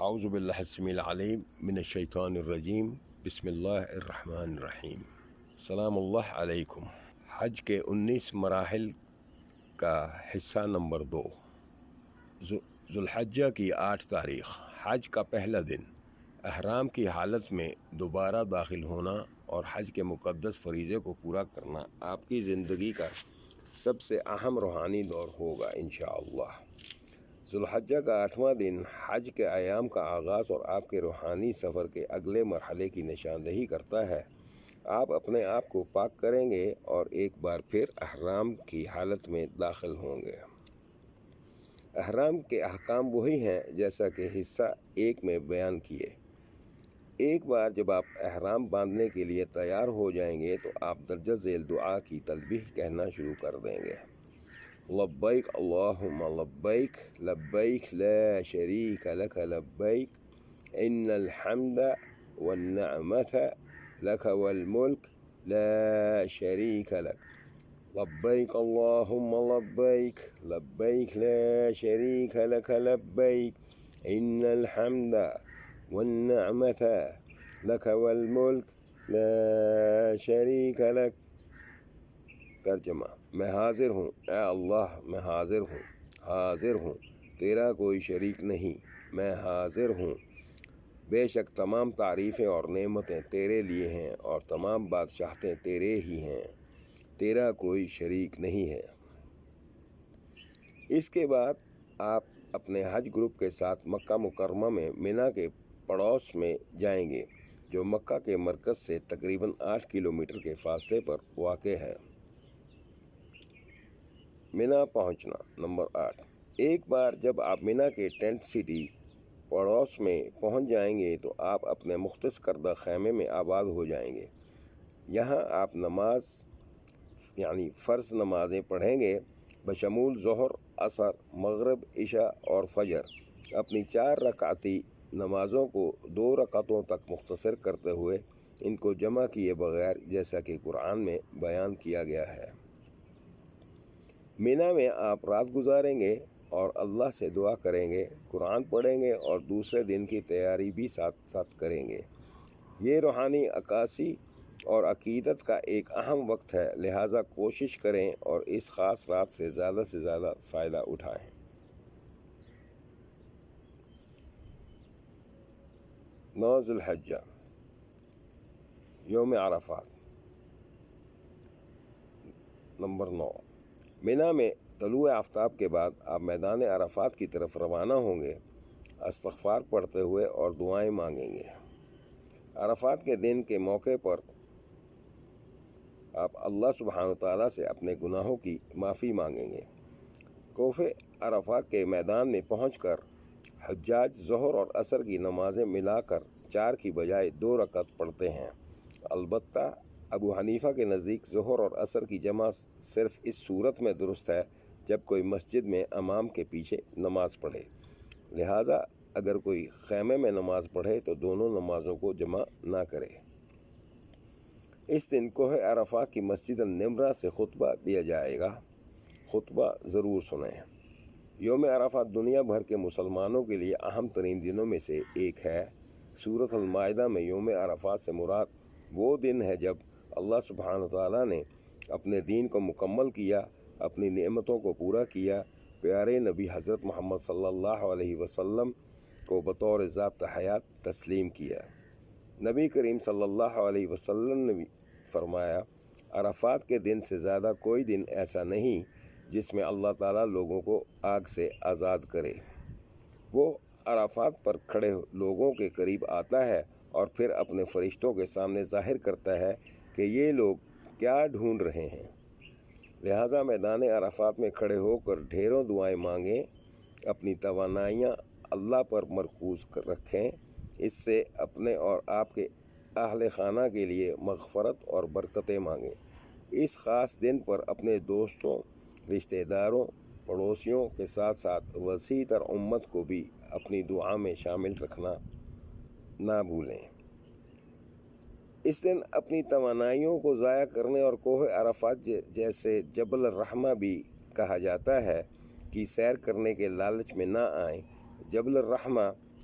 اعوذ باللہ السمیع العلیم من الشیطان الرجیم بسم اللہ الرحمن الرحیم۔ السلام اللہ علیکم۔ حج کے 19 مراحل کا حصہ نمبر 2، ذوالحجہ کی 8 تاریخ، حج کا پہلا دن۔ احرام کی حالت میں دوبارہ داخل ہونا اور حج کے مقدس فریضے کو پورا کرنا آپ کی زندگی کا سب سے اہم روحانی دور ہوگا انشاءاللہ۔ ذوالحجہ کا 8واں دن حج کے ایام کا آغاز اور آپ کے روحانی سفر کے اگلے مرحلے کی نشاندہی کرتا ہے۔ آپ اپنے آپ کو پاک کریں گے اور ایک بار پھر احرام کی حالت میں داخل ہوں گے۔ احرام کے احکام وہی ہیں جیسا کہ حصہ 1 میں بیان کیے۔ ایک بار جب آپ احرام باندھنے کے لیے تیار ہو جائیں گے تو آپ درجہ ذیل دعا کی تلبیح کہنا شروع کر دیں گے۔ لبیک اللہم لبیک لبیک لا شریک لک لبیک ان الحمد والنعمت لک والملک لا شریک لک لبیک اللہم لبیک لبیک لا شریک لک لبیک ان الحمد والنعمت لک والملک لا شریک لک۔ ترجمہ: میں حاضر ہوں، اے اللہ میں حاضر ہوں، تیرا کوئی شریک نہیں، میں حاضر ہوں، بے شک تمام تعریفیں اور نعمتیں تیرے لیے ہیں اور تمام بادشاہتیں تیرے ہی ہیں، تیرا کوئی شریک نہیں ہے۔ اس کے بعد آپ اپنے حج گروپ کے ساتھ مکہ مکرمہ میں مینا کے پڑوس میں جائیں گے، جو مکہ کے مرکز سے تقریباً 8 کلومیٹر کے فاصلے پر واقع ہے۔ مینا پہنچنا نمبر 8۔ ایک بار جب آپ مینا کے ٹینٹ سٹی پڑوس میں پہنچ جائیں گے تو آپ اپنے مختص کردہ خیمے میں آباد ہو جائیں گے۔ یہاں آپ نماز یعنی فرض نمازیں پڑھیں گے بشمول ظہر، عصر، مغرب، عشاء اور فجر۔ اپنی 4 رکعتی نمازوں کو 2 رکعتوں تک مختصر کرتے ہوئے ان کو جمع کیے بغیر جیسا کہ قرآن میں بیان کیا گیا ہے۔ مینا میں آپ رات گزاریں گے اور اللہ سے دعا کریں گے، قرآن پڑھیں گے اور دوسرے دن کی تیاری بھی ساتھ ساتھ کریں گے۔ یہ روحانی عکاسی اور عقیدت کا ایک اہم وقت ہے، لہٰذا کوشش کریں اور اس خاص رات سے زیادہ فائدہ اٹھائیں۔ 9 ذوالحجہ یوم عرفات نمبر 9۔ مینا میں طلوع آفتاب کے بعد آپ میدان عرفات کی طرف روانہ ہوں گے، استغفار پڑھتے ہوئے اور دعائیں مانگیں گے۔ عرفات کے دن کے موقع پر آپ اللہ سبحانہ تعالیٰ سے اپنے گناہوں کی معافی مانگیں گے۔ کوفہ عرفات کے میدان میں پہنچ کر حجاج ظہر اور عصر کی نمازیں ملا کر 4 کی بجائے 2 رکعت پڑھتے ہیں۔ البتہ ابو حنیفہ کے نزدیک ظہر اور عصر کی جمع صرف اس صورت میں درست ہے جب کوئی مسجد میں امام کے پیچھے نماز پڑھے، لہٰذا اگر کوئی خیمے میں نماز پڑھے تو دونوں نمازوں کو جمع نہ کرے۔ اس دن کوہ عرفات کی مسجد النمرہ سے خطبہ دیا جائے گا، خطبہ ضرور سنیں۔ یوم عرفات دنیا بھر کے مسلمانوں کے لیے اہم ترین دنوں میں سے ایک ہے۔ سورۃ المائدہ میں یوم عرفات سے مراد وہ دن ہے جب اللہ سبحانہ تعالیٰ نے اپنے دین کو مکمل کیا، اپنی نعمتوں کو پورا کیا، پیارے نبی حضرت محمد صلی اللہ علیہ وسلم کو بطور ضابطہ حیات تسلیم کیا۔ نبی کریم صلی اللہ علیہ وسلم نے فرمایا، عرفات کے دن سے زیادہ کوئی دن ایسا نہیں جس میں اللہ تعالیٰ لوگوں کو آگ سے آزاد کرے۔ وہ عرفات پر کھڑے لوگوں کے قریب آتا ہے اور پھر اپنے فرشتوں کے سامنے ظاہر کرتا ہے کہ یہ لوگ کیا ڈھونڈ رہے ہیں، لہٰذا میدان عرفات میں کھڑے ہو کر ڈھیروں دعائیں مانگیں، اپنی توانائیاں اللہ پر مرکوز رکھیں، اس سے اپنے اور آپ کے اہل خانہ کے لیے مغفرت اور برکتیں مانگیں۔ اس خاص دن پر اپنے دوستوں، رشتہ داروں، پڑوسیوں کے ساتھ ساتھ وسیع تر امت کو بھی اپنی دعا میں شامل رکھنا نہ بھولیں۔ اس دن اپنی توانائیوں کو ضائع کرنے اور کوہ عرفات جیسے جبل الرحمہ بھی کہا جاتا ہے کی سیر کرنے کے لالچ میں نہ آئیں۔ جبل الرحمہ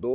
2